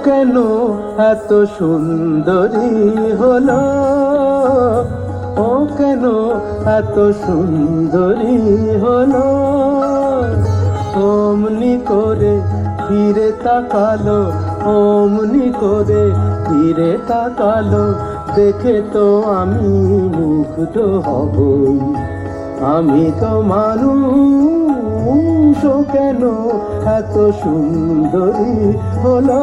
কেন এত সুন্দরী হলো, ও কেন এত সুন্দরী হলো। অমনি করে ফিরে তাকালো, অমনি করে ফিরে তাকালো, দেখে তো আমি মুগ্ধ হবই। আমি তো মানুষ, ও কেন এত সুন্দরী হলো,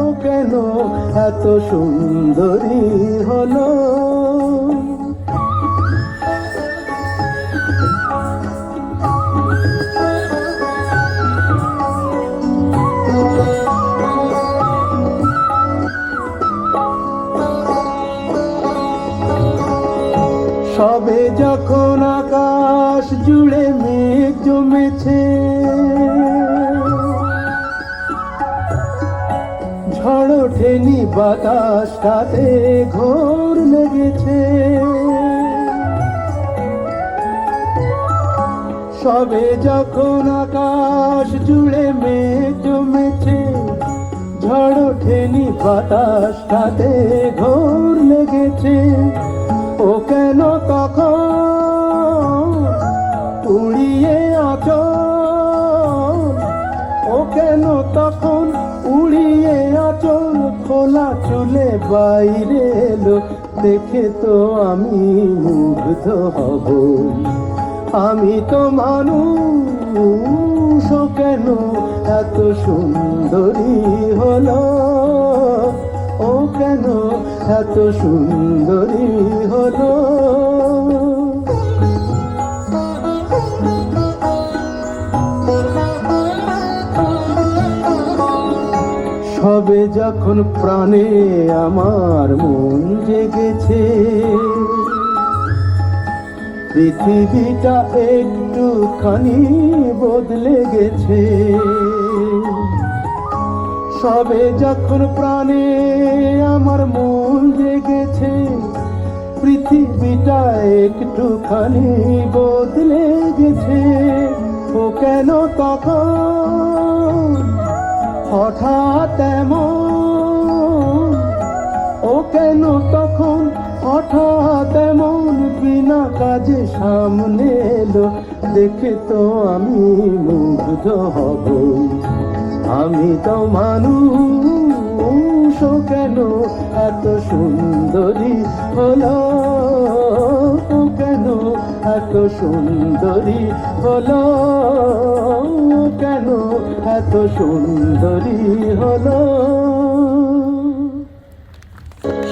ও কেন এত সুন্দরী হলো। সবে যখন আকাশ জুড়ে মেঘ জমেছে, ঝড় ওঠেনি বাতাসটাতে ঘোর লেগেছে। সবে যখন আকাশ জুড়ে মেঘ জমেছে, ঝড় ওঠেনি বাতাসটাতে ঘোর লেগেছে। ও কেন তখন উড়িয়ে আঁচল, ও কেন তখন উড়িয়ে আঁচল, খোলা চুলে বাইরে এলো, দেখে তো আমি মুগ্ধ হব। আমি তো মানুষ, ও কেন এত সুন্দরী হলো, ও কেন এত সুন্দরী হলো। সবে যখন প্রাণে আমার মন জেগেছে, পৃথিবীটা একটুখানি বদলে গেছে। সবে যখন প্রাণে আমার মন জেগেছে, পৃথিবীটা একটুখানি বদলে গেছে। ও কেন তখন হঠাৎ এমন, ও কেন তখন হঠাৎ এমন বিনা কাজে সামনে এলো, দেখে তো আমি মুগ্ধ হব। আমি তো মানুষ, ও কেন এত সুন্দরী হলো, ও কেন এত সুন্দরী হলো, ও কেন এত সুন্দরী হলো।